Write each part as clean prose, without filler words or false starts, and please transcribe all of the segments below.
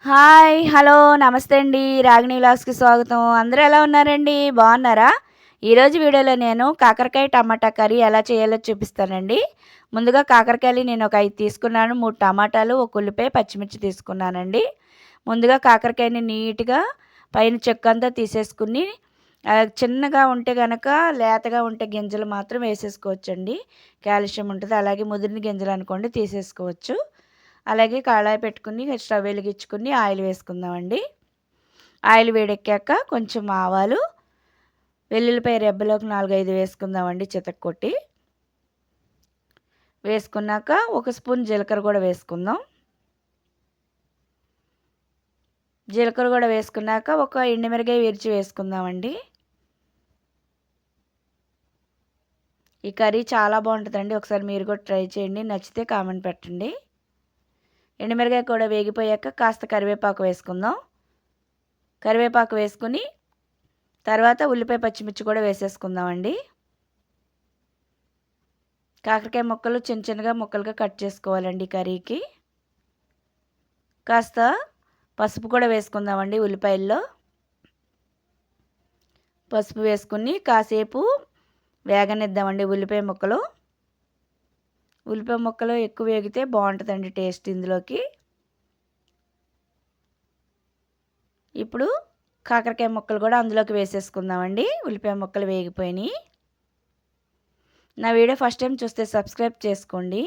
Hi! Hello! నమస్తే అండి. రాగిణి వ్లాగ్స్‌కి స్వాగతం. అందరూ ఎలా ఉన్నారండి? బాగున్నారా? ఈరోజు వీడియోలో నేను కాకరకాయ టమాటా కర్రీ ఎలా చేయాలో చూపిస్తానండి. ముందుగా కాకరకాయలు నేను ఒక 5 తీసుకున్నాను. 3 టమాటాలు, ఒక ఉల్లిపాయ, పచ్చిమిర్చి తీసుకున్నానండి. ముందుగా కాకరకాయని నీట్‌గా పైన చెక్కంతా తీసేసుకుని చిన్నగా ఉంటే గనక లేతగా ఉంటే గింజలు మాత్రం వేసేసుకోవచ్చండి. కాల్షియం ఉంటది. అలాగే ముదిరిన గింజలు అనుకోండి తీసేసుకోవచ్చు. అలాగే కళాయి పెట్టుకుని స్టవ్ వెలిగించుకుని ఆయిల్ వేసుకుందామండి. ఆయిల్ వేడెక్కాక కొంచెం ఆవాలు, వెల్లుల్లిపాయ రెబ్బలు ఒక 4, 5 వేసుకుందామండి చితక్కొట్టి. వేసుకున్నాక ఒక స్పూన్ జీలకర్ర కూడా వేసుకుందాం. జీలకర్ర కూడా వేసుకున్నాక ఒక ఎండుమిరగాయ విరిచి వేసుకుందామండి. ఈ కర్రీ చాలా బాగుంటుందండి. ఒకసారి మీరు కూడా ట్రై చేయండి. నచ్చితే కామెంట్ పెట్టండి. ఎండుమిరగాయ కూడా వేగిపోయాక కాస్త కరివేపాకు వేసుకుందాం. కరివేపాకు వేసుకుని తర్వాత ఉల్లిపాయ, పచ్చిమిర్చి కూడా వేసేసుకుందామండి. కాకరకాయ ముక్కలు చిన్న చిన్నగా ముక్కలుగా కట్ చేసుకోవాలండి కర్రీకి. కాస్త పసుపు కూడా వేసుకుందామండి ఉల్లిపాయల్లో. పసుపు వేసుకుని కాసేపు వేగనిద్దామండి ఉల్లిపాయ ముక్కలు. ఉల్లిపాయ ముక్కలు ఎక్కువ వేగితే బాగుంటుందండి టేస్ట్ ఇందులోకి. ఇప్పుడు కాకరకాయ ముక్కలు కూడా అందులోకి వేసేసుకుందామండి. ఉల్లిపాయ ముక్కలు వేగిపోయినాయి. నా వీడియో ఫస్ట్ టైం చూస్తే సబ్స్క్రైబ్ చేసుకోండి.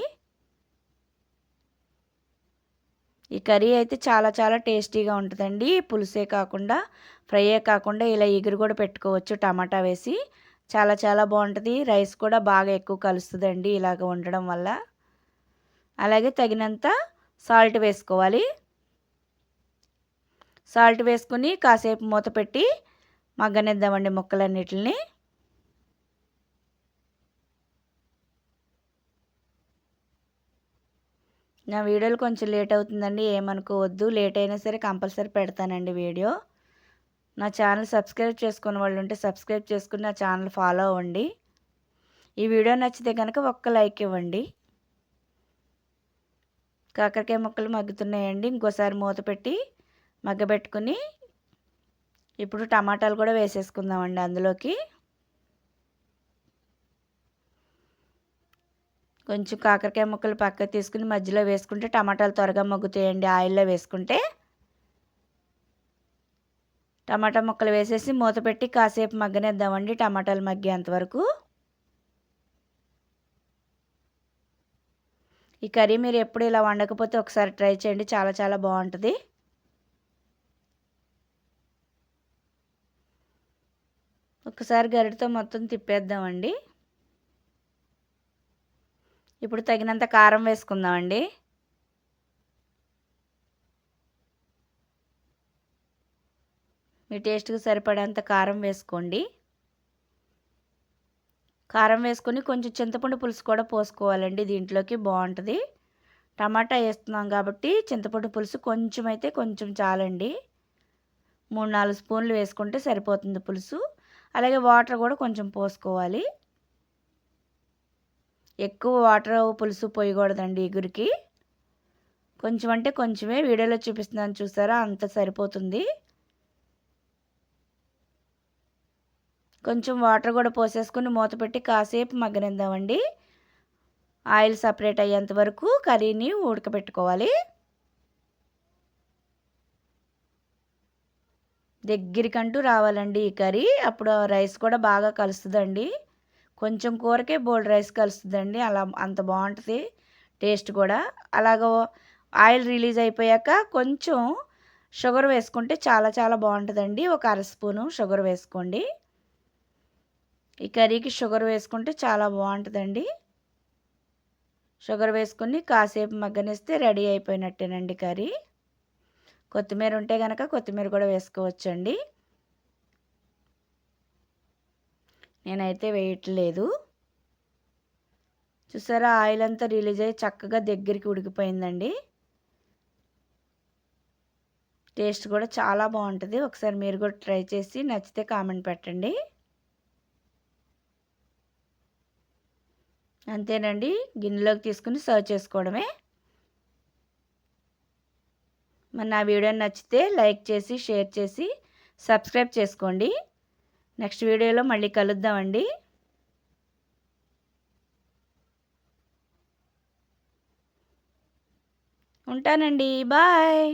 ఈ కర్రీ అయితే చాలా చాలా టేస్టీగా ఉంటుందండి. పులుసే కాకుండా ఫ్రైయే కాకుండా ఇలా ఎగురు కూడా పెట్టుకోవచ్చు టమాటా వేసి. చాలా చాలా బాగుంటుంది. రైస్ కూడా బాగా ఎక్కువ కలుస్తుందండి ఇలాగ వండడం వల్ల. అలాగే తగినంత సాల్ట్ వేసుకోవాలి. సాల్ట్ వేసుకుని కాసేపు మూత పెట్టి మగ్గనిద్దామండి ముక్కలన్నిటిని. నా వీడియోలు కొంచెం లేట్ అవుతుందండి, ఏమనుకోవద్దు. లేట్ అయినా సరే కంపల్సరీ పెడతానండి వీడియో. నా ఛానల్ సబ్స్క్రైబ్ చేసుకున్న వాళ్ళు ఉంటే సబ్స్క్రైబ్ చేసుకుని నా ఛానల్ ఫాలో అవ్వండి. ఈ వీడియో నచ్చితే కనుక ఒక్క లైక్ ఇవ్వండి. కాకరకాయ ముక్కలు మగ్గుతున్నాయండి. ఇంకోసారి మూత పెట్టి మగ్గబెట్టుకుని ఇప్పుడు టమాటాలు కూడా వేసేసుకుందామండి అందులోకి. కొంచెం కాకరకాయ ముక్కలు పక్కకు తీసుకుని మధ్యలో వేసుకుంటే టమాటాలు త్వరగా మగ్గుతాయండి ఆయిల్లో వేసుకుంటే. టమాటా ముక్కలు వేసేసి మూత పెట్టి కాసేపు మగ్గనిద్దామండి టమాటాలు మగ్గేంత వరకు. ఈ కర్రీ మీరు ఎప్పుడు ఇలా వండకపోతే ఒకసారి ట్రై చేయండి. చాలా చాలా బాగుంటుంది. ఒకసారి గరిటతో మొత్తం తిప్పేద్దామండి. ఇప్పుడు తగినంత కారం వేసుకుందామండి. మీ టేస్ట్‌కి సరిపడేంత కారం వేసుకోండి. కారం వేసుకొని కొంచెం చింతపండు పులుసు కూడా పోసుకోవాలండి దీంట్లోకి, బాగుంటుంది. టమాటా వేస్తున్నాం కాబట్టి చింతపండు పులుసు కొంచెం అయితే కొంచెం చాలండి. 3, 4 స్పూన్లు వేసుకుంటే సరిపోతుంది పులుసు. అలాగే వాటర్ కూడా కొంచెం పోసుకోవాలి. ఎక్కువ వాటర్ పులుసు పోయకూడదండి ఇగురికి. కొంచెం అంటే కొంచెమే, వీడియోలో చూపిస్తున్నాను చూసారా అంత సరిపోతుంది. కొంచెం వాటర్ కూడా పోసేసుకుని మూత పెట్టి కాసేపు మగ్గనిద్దామండి. ఆయిల్ సపరేట్ అయ్యేంత వరకు కర్రీని ఉడకబెట్టుకోవాలి. దగ్గరికంటూ రావాలండి ఈ కర్రీ. అప్పుడు రైస్ కూడా బాగా కలుస్తుందండి. కొంచెం కూరకే బోలెడు రైస్ కలుస్తుందండి. అలా అంత బాగుంటుంది టేస్ట్ కూడా. అలాగ ఆయిల్ రిలీజ్ అయిపోయాక కొంచెం షుగర్ వేసుకుంటే చాలా చాలా బాగుంటుందండి. ఒక అర స్పూను షుగర్ వేసుకోండి. ఈ కర్రీకి షుగర్ వేసుకుంటే చాలా బాగుంటుందండి. షుగర్ వేసుకుని కాసేపు మగ్గనిస్తే రెడీ అయిపోయినట్టేనండి కర్రీ. కొత్తిమీర ఉంటే కనుక కొత్తిమీర కూడా వేసుకోవచ్చండి. నేనైతే వేయట్లేదు. చూసారా ఆయిల్ అంతా రిలీజ్ అయ్యి చక్కగా దగ్గరికి ఉడికిపోయిందండి. టేస్ట్ కూడా చాలా బాగుంటుంది. ఒకసారి మీరు కూడా ట్రై చేసి నచ్చితే కామెంట్ పెట్టండి. అంతేనండి, గిన్నెలోకి తీసుకుని సర్వ్ చేసుకోవడమే. మరి నా వీడియో నచ్చితే లైక్ చేసి షేర్ చేసి సబ్స్క్రైబ్ చేసుకోండి. నెక్స్ట్ వీడియోలో మళ్ళీ కలుద్దామండి. ఉంటానండి. బాయ్.